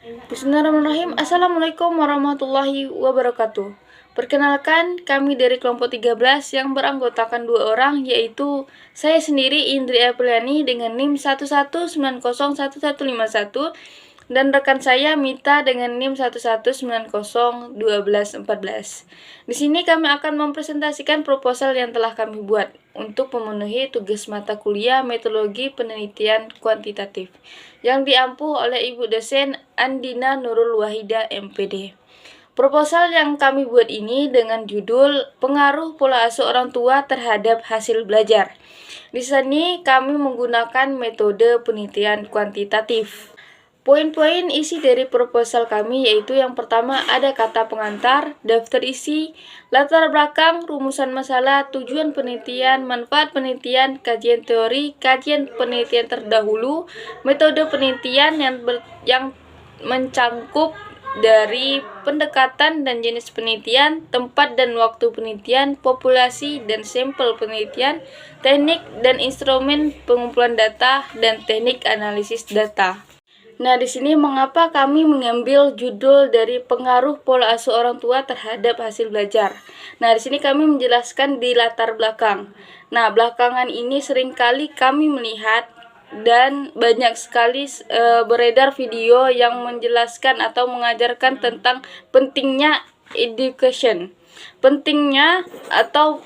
Bismillahirrahmanirrahim. Assalamualaikum warahmatullahi wabarakatuh. Perkenalkan, kami dari kelompok 13 yang beranggotakan 2 orang, yaitu saya sendiri Indri Apriliani dengan NIM 119011151 dan rekan saya Mita dengan NIM 119011114. Di sini kami akan mempresentasikan proposal yang telah kami buat untuk memenuhi tugas mata kuliah Metodologi Penelitian Kuantitatif yang diampu oleh Ibu dosen Andina Nurul Wahida MPD. Proposal yang kami buat ini dengan judul Pengaruh Pola Asuh Orang Tua Terhadap Hasil Belajar. Di sini kami menggunakan metode penelitian kuantitatif. Poin-poin isi dari proposal kami yaitu yang pertama ada kata pengantar, daftar isi, latar belakang, rumusan masalah, tujuan penelitian, manfaat penelitian, kajian teori, kajian penelitian terdahulu, metode penelitian yang mencangkup dari pendekatan dan jenis penelitian, tempat dan waktu penelitian, populasi dan sampel penelitian, teknik dan instrumen pengumpulan data, dan teknik analisis data. Nah, di sini mengapa kami mengambil judul dari pengaruh pola asuh orang tua terhadap hasil belajar. Nah, di sini kami menjelaskan di latar belakang. Nah, belakangan ini seringkali kami melihat dan banyak sekali beredar video yang menjelaskan atau mengajarkan tentang pentingnya education. Pentingnya atau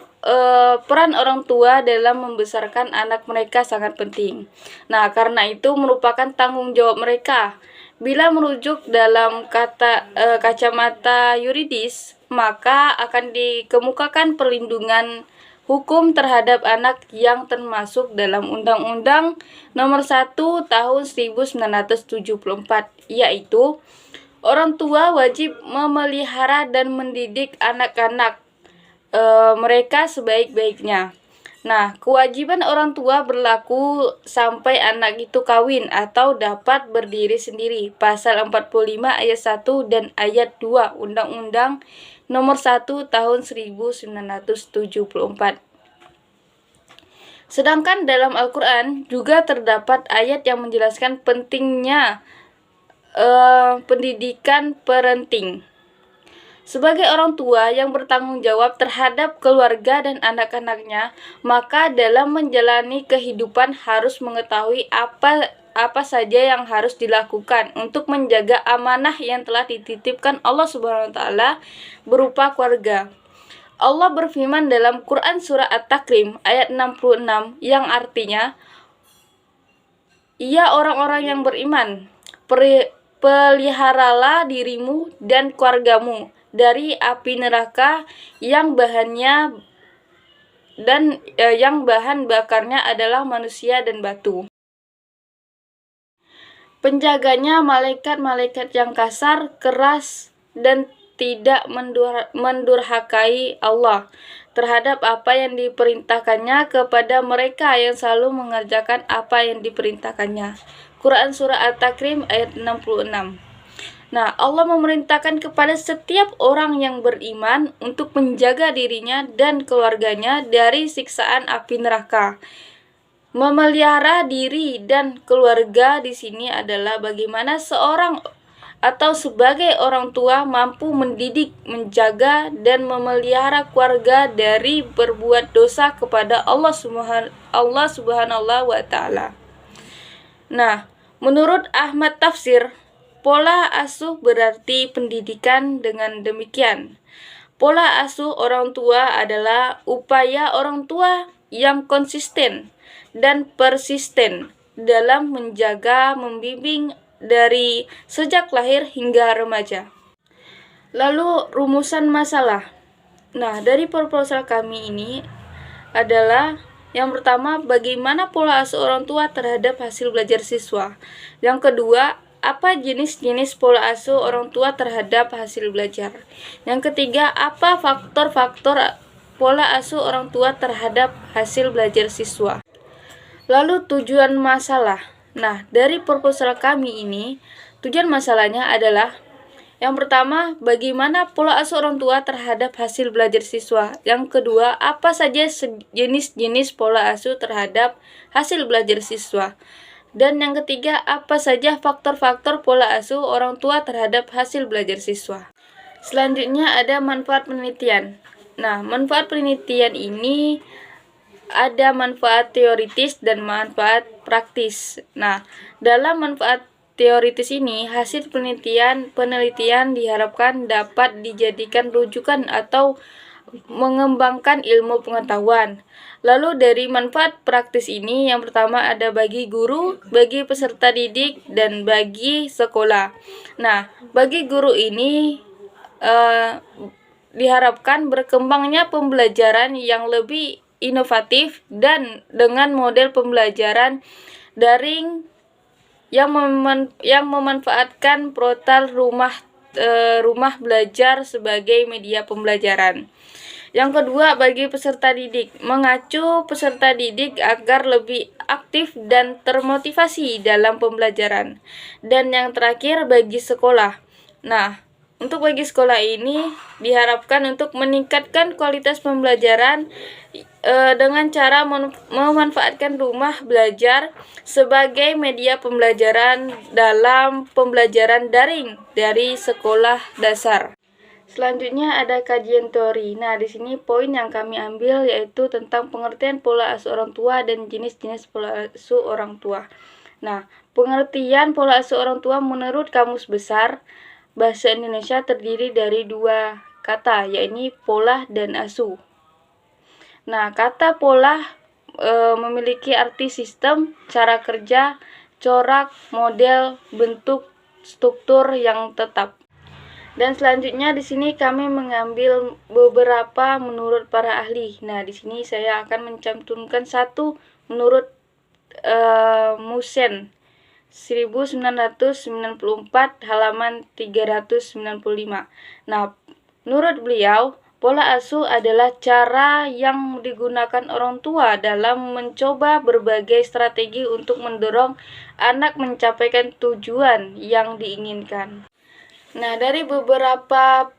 peran orang tua dalam membesarkan anak mereka sangat penting. Nah, karena itu merupakan tanggung jawab mereka. Bila merujuk dalam kacamata yuridis, maka akan dikemukakan perlindungan hukum terhadap anak yang termasuk dalam Undang-Undang Nomor 1 Tahun 1974, yaitu orang tua wajib memelihara dan mendidik anak-anak mereka sebaik-baiknya. Nah, kewajiban orang tua berlaku sampai anak itu kawin atau dapat berdiri sendiri. Pasal 45 ayat 1 dan ayat 2 Undang-Undang Nomor 1 Tahun 1974. Sedangkan dalam Al-Quran juga terdapat ayat yang menjelaskan pentingnya pendidikan parenting. Sebagai orang tua yang bertanggung jawab terhadap keluarga dan anak-anaknya, maka dalam menjalani kehidupan harus mengetahui apa saja yang harus dilakukan untuk menjaga amanah yang telah dititipkan Allah Subhanahu wa taala berupa keluarga. Allah berfirman dalam Quran surah At-Takrim ayat 66 yang artinya, "Ya orang-orang yang beriman, peliharalah dirimu dan keluargamu dari api neraka yang bahan bakarnya adalah manusia dan batu. Penjaganya malaikat-malaikat yang kasar, keras, dan tidak mendurhakai Allah terhadap apa yang diperintahkannya kepada mereka yang selalu mengerjakan apa yang diperintahkannya." Quran surah At-Takrim ayat 66. Nah, Allah memerintahkan kepada setiap orang yang beriman untuk menjaga dirinya dan keluarganya dari siksaan api neraka. Memelihara diri dan keluarga di sini adalah bagaimana seorang atau sebagai orang tua mampu mendidik, menjaga, dan memelihara keluarga dari berbuat dosa kepada Allah Subhanahu wa taala. Nah, menurut Ahmad Tafsir, pola asuh berarti pendidikan. Dengan demikian, pola asuh orang tua adalah upaya orang tua yang konsisten dan persisten dalam menjaga, membimbing dari sejak lahir hingga remaja. Lalu rumusan masalah. Nah, dari proposal kami ini adalah yang pertama, bagaimana pola asuh orang tua terhadap hasil belajar siswa. Yang kedua, apa jenis-jenis pola asuh orang tua terhadap hasil belajar. Yang ketiga, apa faktor-faktor pola asuh orang tua terhadap hasil belajar siswa. Lalu tujuan masalah. Nah, dari proposal kami ini, tujuan masalahnya adalah yang pertama, bagaimana pola asuh orang tua terhadap hasil belajar siswa. Yang kedua, apa saja jenis-jenis pola asuh terhadap hasil belajar siswa. Dan yang ketiga, apa saja faktor-faktor pola asuh orang tua terhadap hasil belajar siswa. Selanjutnya ada manfaat penelitian. Nah, manfaat penelitian ini ada manfaat teoritis dan manfaat praktis. Nah, dalam manfaat teoritis ini, hasil penelitian diharapkan dapat dijadikan rujukan atau mengembangkan ilmu pengetahuan. Lalu dari manfaat praktis ini, yang pertama ada bagi guru, bagi peserta didik, dan bagi sekolah. Nah, bagi guru ini diharapkan berkembangnya pembelajaran yang lebih inovatif dan dengan model pembelajaran daring yang memanfaatkan portal rumah belajar sebagai media pembelajaran. Yang kedua, bagi peserta didik, mengacu peserta didik agar lebih aktif dan termotivasi dalam pembelajaran. Dan yang terakhir, bagi sekolah. Nah, untuk bagi sekolah ini diharapkan untuk meningkatkan kualitas pembelajaran dengan cara memanfaatkan rumah belajar sebagai media pembelajaran dalam pembelajaran daring dari sekolah dasar. Selanjutnya ada kajian teori. Nah, di sini poin yang kami ambil yaitu tentang pengertian pola asuh orang tua dan jenis-jenis pola asuh orang tua. Nah, pengertian pola asuh orang tua menurut Kamus Besar Bahasa Indonesia terdiri dari dua kata, yaitu pola dan asuh. Nah, kata pola memiliki arti sistem, cara kerja, corak, model, bentuk, struktur yang tetap. Dan selanjutnya di sini kami mengambil beberapa menurut para ahli. Nah, di sini saya akan mencantumkan satu menurut Musen 1994 halaman 395. Nah, menurut beliau, pola asuh adalah cara yang digunakan orang tua dalam mencoba berbagai strategi untuk mendorong anak mencapaikan tujuan yang diinginkan. Nah, dari beberapa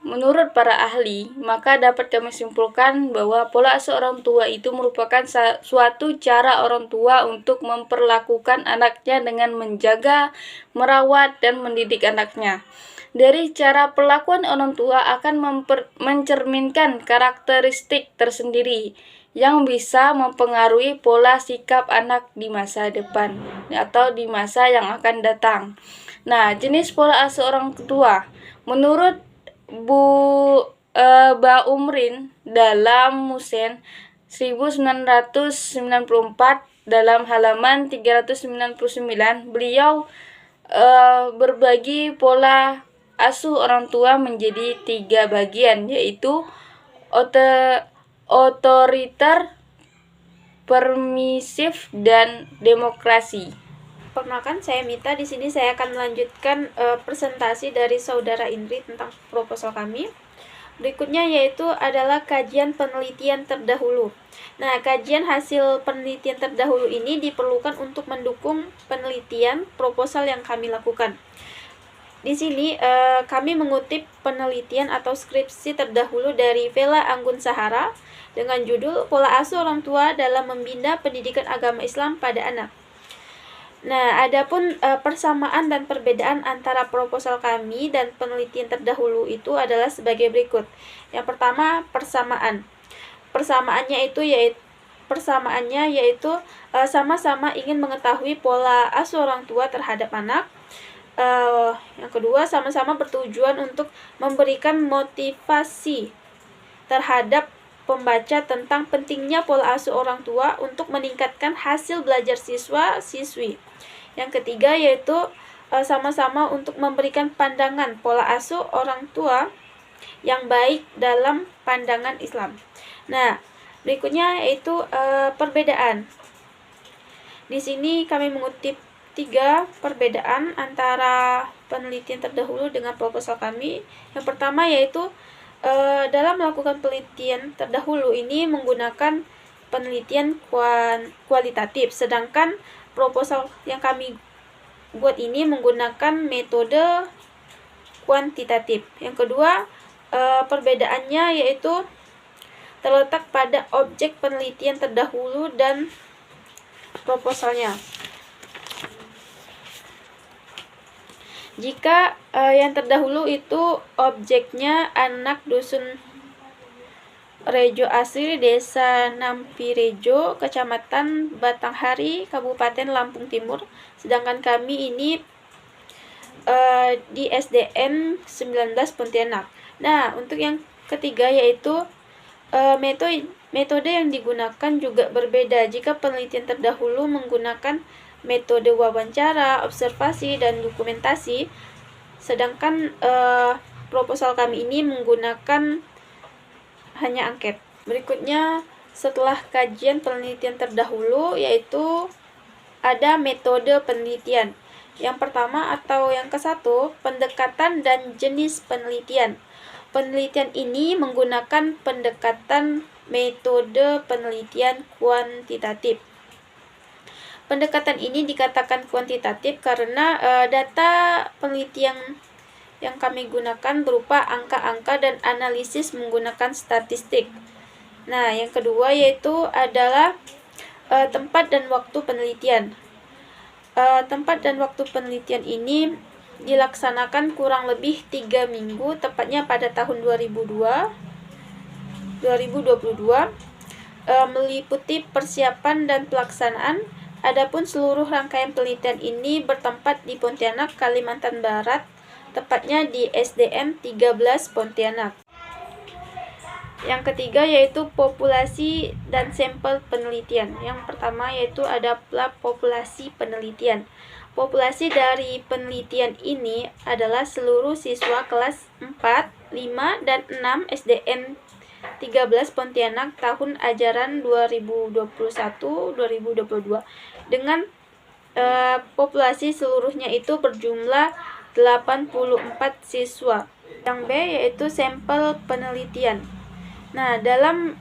menurut para ahli, maka dapat kami simpulkan bahwa pola asuh orang tua itu merupakan suatu cara orang tua untuk memperlakukan anaknya dengan menjaga, merawat, dan mendidik anaknya. Dari cara perlakuan orang tua akan mencerminkan karakteristik tersendiri yang bisa mempengaruhi pola sikap anak di masa depan atau di masa yang akan datang. Nah, jenis pola asuh orang tua. Menurut Ba Umrin dalam Musen 1994 dalam halaman 399, beliau berbagi pola asuh orang tua menjadi 3 bagian, yaitu otoriter, permisif, dan demokrasi. Perkenalkan, saya Mita. Di sini saya akan melanjutkan presentasi dari Saudara Indri tentang proposal kami. Berikutnya yaitu adalah kajian penelitian terdahulu. Nah, kajian hasil penelitian terdahulu ini diperlukan untuk mendukung penelitian proposal yang kami lakukan. Di sini kami mengutip penelitian atau skripsi terdahulu dari Vela Anggun Sahara dengan judul Pola Asuh Orang Tua dalam Membina Pendidikan Agama Islam pada Anak. Nah, adapun persamaan dan perbedaan antara proposal kami dan penelitian terdahulu itu adalah sebagai berikut. Yang pertama, persamaan. Persamaannya yaitu sama-sama ingin mengetahui pola asuh orang tua terhadap anak. Yang kedua, sama-sama bertujuan untuk memberikan motivasi terhadap pembaca tentang pentingnya pola asuh orang tua untuk meningkatkan hasil belajar siswa-siswi. Yang ketiga yaitu sama-sama untuk memberikan pandangan pola asuh orang tua yang baik dalam pandangan Islam. Nah, berikutnya yaitu perbedaan. Di sini kami mengutip 3 perbedaan antara penelitian terdahulu dengan proposal kami. Yang pertama yaitu dalam melakukan penelitian terdahulu ini menggunakan penelitian kualitatif, sedangkan proposal yang kami buat ini menggunakan metode kuantitatif. Yang kedua, perbedaannya yaitu terletak pada objek penelitian terdahulu dan proposalnya. Jika yang terdahulu itu objeknya anak dusun Rejo Asri, Desa Nampirejo, Kecamatan Batanghari, Kabupaten Lampung Timur, sedangkan kami ini di SDN 19 Pontianak. Nah, untuk yang ketiga yaitu metode yang digunakan juga berbeda. Jika penelitian terdahulu menggunakan metode wawancara, observasi, dan dokumentasi, sedangkan proposal kami ini menggunakan hanya angket. Berikutnya, setelah kajian penelitian terdahulu, yaitu ada metode penelitian. Yang pertama atau yang ke-1, pendekatan dan jenis penelitian. Penelitian ini menggunakan pendekatan metode penelitian kuantitatif. Pendekatan ini dikatakan kuantitatif karena data penelitian yang kami gunakan berupa angka-angka dan analisis menggunakan statistik. Nah, yang kedua yaitu adalah tempat dan waktu penelitian. Tempat dan waktu penelitian ini dilaksanakan kurang lebih 3 minggu, tepatnya pada tahun 2022, meliputi persiapan dan pelaksanaan. Adapun seluruh rangkaian penelitian ini bertempat di Pontianak, Kalimantan Barat, tepatnya di SDN 13 Pontianak. Yang ketiga yaitu populasi dan sampel penelitian. Yang pertama yaitu adalah populasi penelitian. Populasi dari penelitian ini adalah seluruh siswa kelas 4, 5, dan 6 SDN 13 Pontianak tahun ajaran 2021-2022 dengan populasi seluruhnya itu berjumlah 84 siswa. Yang B yaitu sampel penelitian. Nah, dalam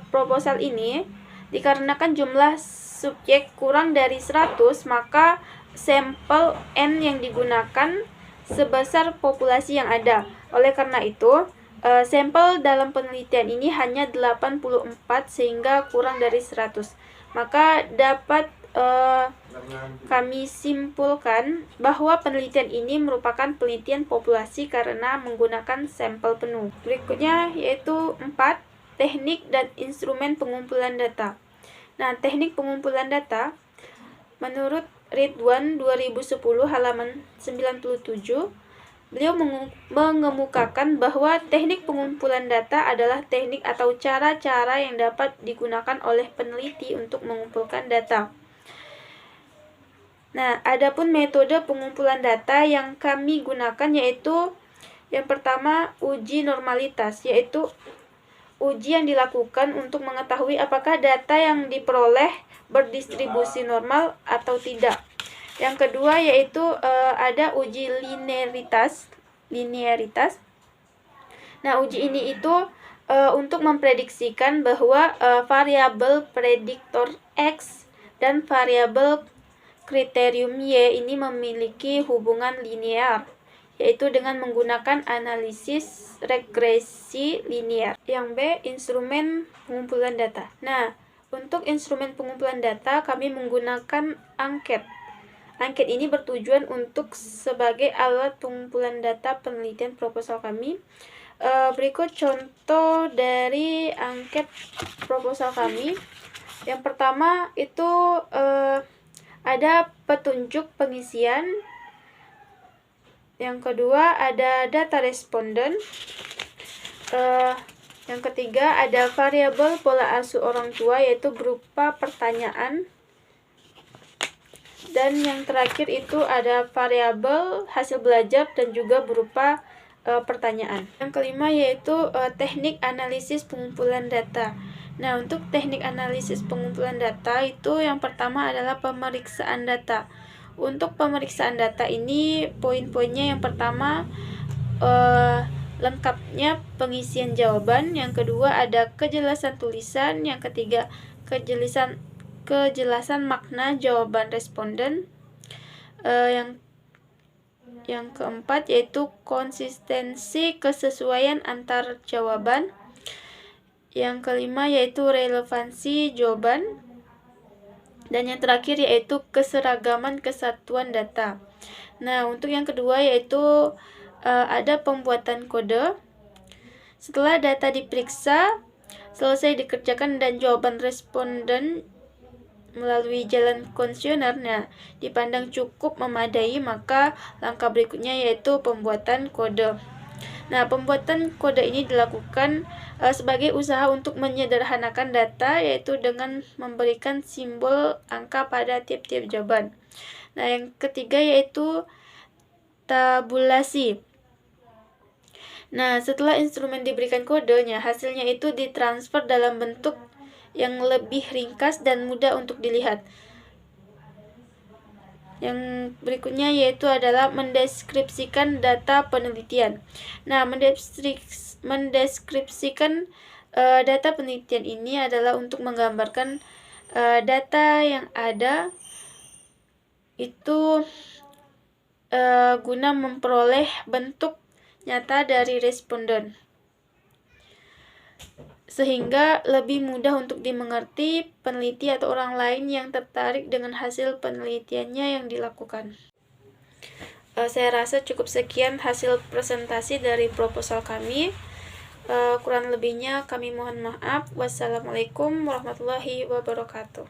proposal ini, dikarenakan jumlah subjek kurang dari 100, maka sampel N yang digunakan sebesar populasi yang ada. Oleh karena itu, sampel dalam penelitian ini hanya 84 sehingga kurang dari 100. Maka dapat kami simpulkan bahwa penelitian ini merupakan penelitian populasi karena menggunakan sampel penuh. Berikutnya yaitu 4, teknik dan instrumen pengumpulan data. Nah, teknik pengumpulan data menurut Ridwan 2010 halaman 97, beliau mengemukakan bahwa teknik pengumpulan data adalah teknik atau cara-cara yang dapat digunakan oleh peneliti untuk mengumpulkan data. Nah, adapun metode pengumpulan data yang kami gunakan yaitu yang pertama uji normalitas, yaitu uji yang dilakukan untuk mengetahui apakah data yang diperoleh berdistribusi normal atau tidak. Yang kedua yaitu ada uji linearitas. Nah, uji ini itu untuk memprediksikan bahwa variabel prediktor X dan variabel kriterium Y ini memiliki hubungan linear, yaitu dengan menggunakan analisis regresi linear. Yang B, instrumen pengumpulan data. Nah, untuk instrumen pengumpulan data kami menggunakan angket. Angket ini bertujuan untuk sebagai alat pengumpulan data penelitian proposal kami. Berikut contoh dari angket proposal kami. Yang pertama itu ada petunjuk pengisian. Yang kedua ada data responden. Yang ketiga ada variabel pola asuh orang tua yaitu berupa pertanyaan. Dan yang terakhir itu ada variabel hasil belajar dan juga berupa pertanyaan. Yang kelima yaitu teknik analisis pengumpulan data. Nah, untuk teknik analisis pengumpulan data itu yang pertama adalah pemeriksaan data. Untuk pemeriksaan data ini poin-poinnya yang pertama lengkapnya pengisian jawaban, yang kedua ada kejelasan tulisan, yang ketiga kejelasan makna jawaban responden, yang keempat yaitu konsistensi kesesuaian antar jawaban. Yang kelima yaitu relevansi jawaban. Dan yang terakhir yaitu keseragaman kesatuan data. Nah, untuk yang kedua yaitu ada pembuatan kode. Setelah data diperiksa, selesai dikerjakan dan jawaban responden melalui jalan kuesioner, dipandang cukup memadai, maka langkah berikutnya yaitu pembuatan kode. Nah, pembuatan kode ini dilakukan sebagai usaha untuk menyederhanakan data, yaitu dengan memberikan simbol angka pada tiap-tiap jawaban. Nah, yang ketiga yaitu tabulasi. Nah, setelah instrumen diberikan kodenya, hasilnya itu ditransfer dalam bentuk yang lebih ringkas dan mudah untuk dilihat. Yang berikutnya yaitu adalah mendeskripsikan data penelitian. Nah, mendeskripsikan data penelitian ini adalah untuk menggambarkan data yang ada itu guna memperoleh bentuk nyata dari responden, sehingga lebih mudah untuk dimengerti peneliti atau orang lain yang tertarik dengan hasil penelitiannya yang dilakukan. Saya rasa cukup sekian hasil presentasi dari proposal kami. Kurang lebihnya kami mohon maaf. Wassalamualaikum warahmatullahi wabarakatuh.